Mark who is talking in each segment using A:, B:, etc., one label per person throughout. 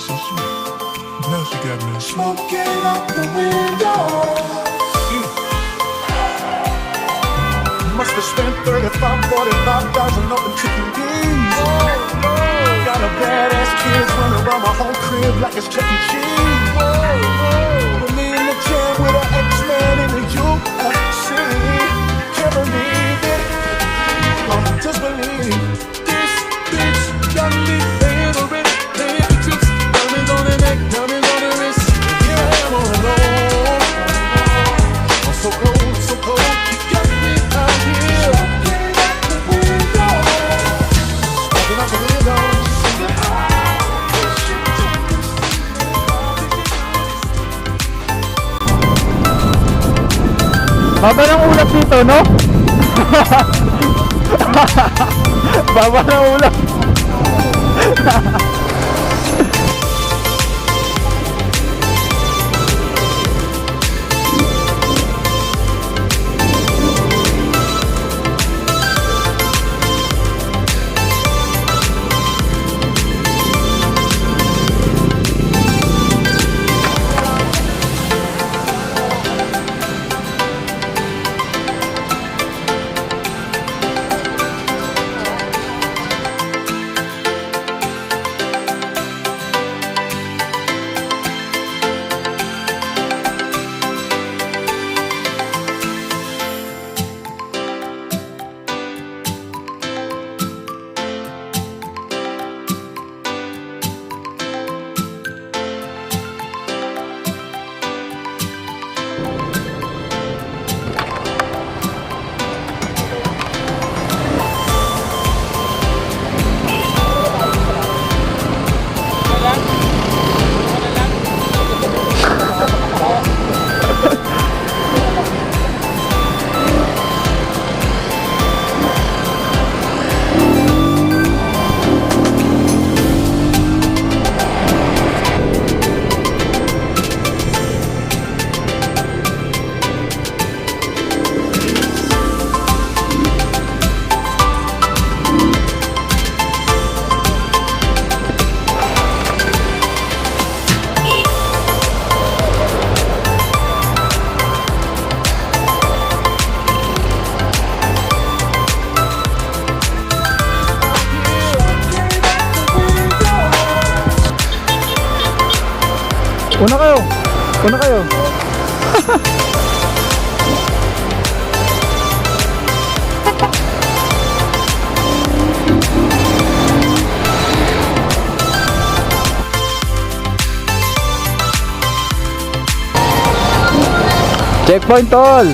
A: so sweet. Now she got me
B: Smoking out the window.
A: Must have spent 45,000 up in chicken D's. Got a badass kids running around my whole crib like it's Chuck E. Cheese. With me in the jam with an X-Man in the UFC. Can't believe it. Just believe this bitch got me favorite. Paying the tricks, diamonds on the neck, diamonds on the wrist. Here I am all alone. I'm so cold, so cold. You got me out here. Smoking out the window.
C: Baba ng ulap dito, no? Baba ng ulap. Una kayo. Una kayo. Checkpoint tol.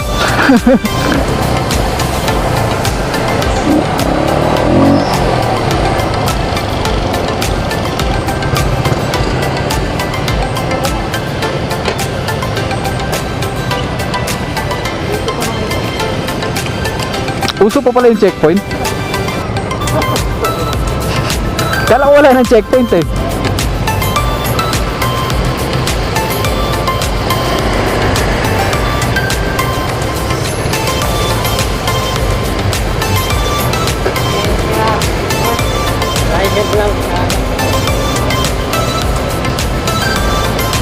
C: Uso pa pala yung checkpoint. Kala ko wala ng checkpoint eh.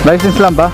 C: License lang ba?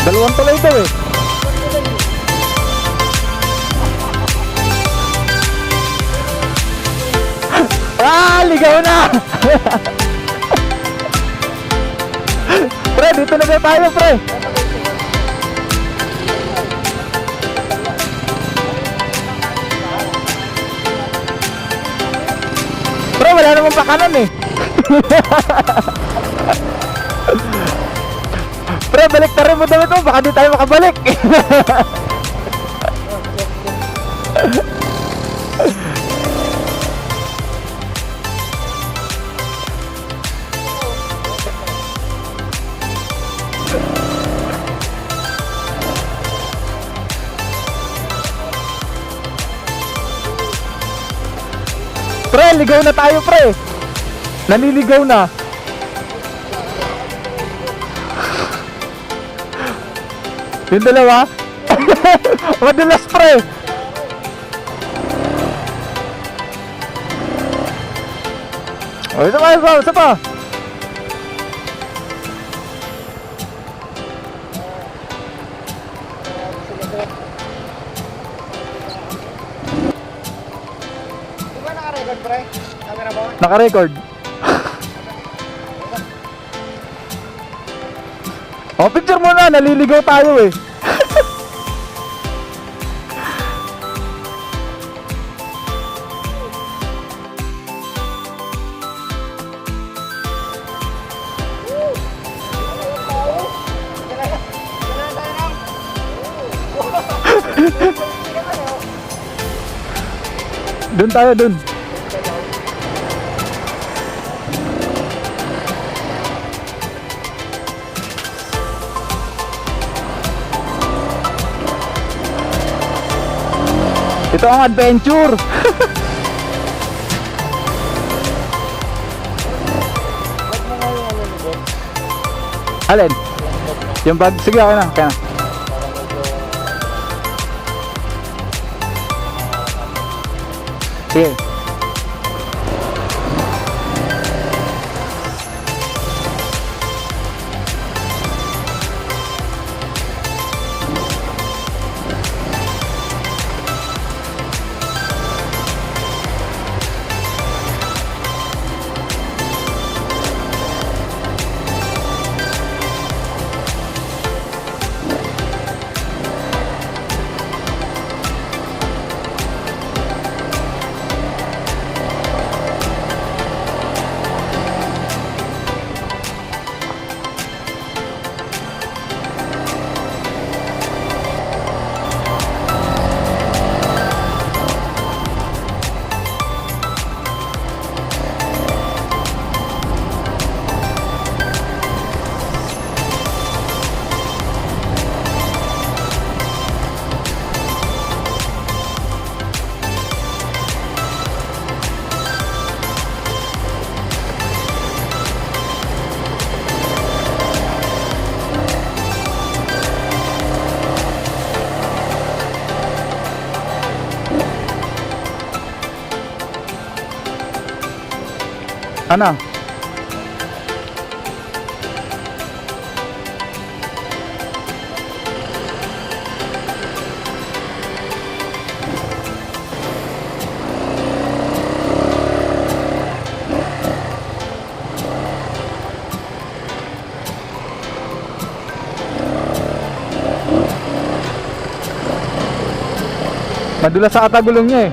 C: Dalawang tulay daw eh. Ah, ligaw na! Pre, dito na tayo, pre. Pre, wala namang pakanan eh. Pre, balik na rin mo daw ito. Baka di tayo makabalik. Pre, ligaw na tayo, pre. Naniligaw na. Yung dalawa? Madulas, pre. O, isa pa, isa pa.
B: Pre, camera mo?
C: Naka-record. O, picture mo na. Naliligaw tayo eh. Doon tayo, doon. Ito ang adventure. Alin? Yung bag? Sige, okay na. Okay na. Sige. Ano? Madulas sa katagulong niya eh.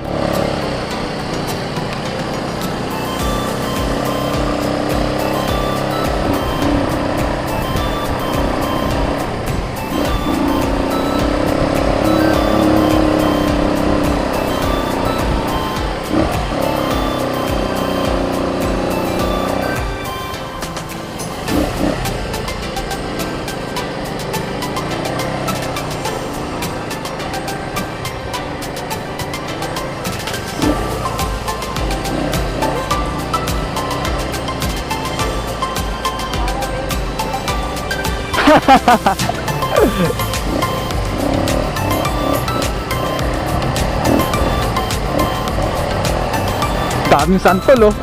C: Daming santol oh.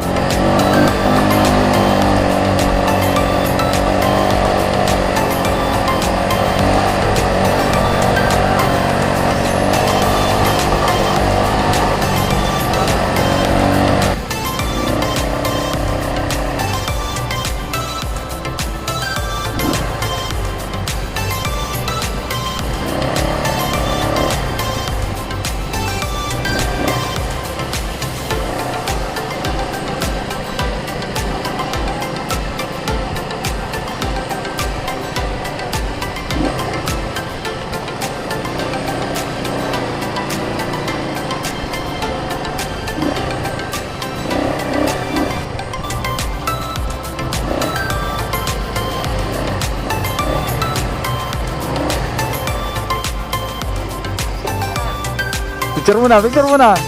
C: Picture muna, picture muna.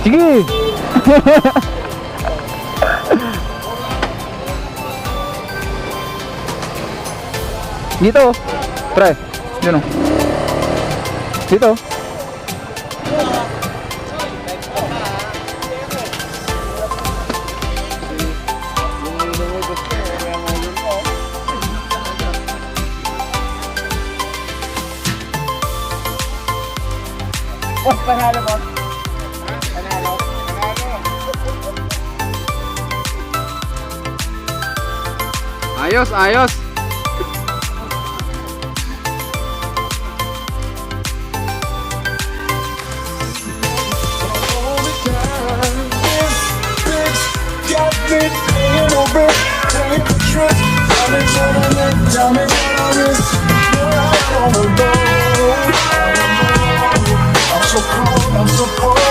C: Sige! Dito, pre. Yun o. Dito.
D: Panalo mo? Panalo.
E: Ayos, ayos.
A: Got me paying over, take a trip. Diamonds on my neck, diamonds on my wrist. You're out on the road. I'm so cold, I'm so cold.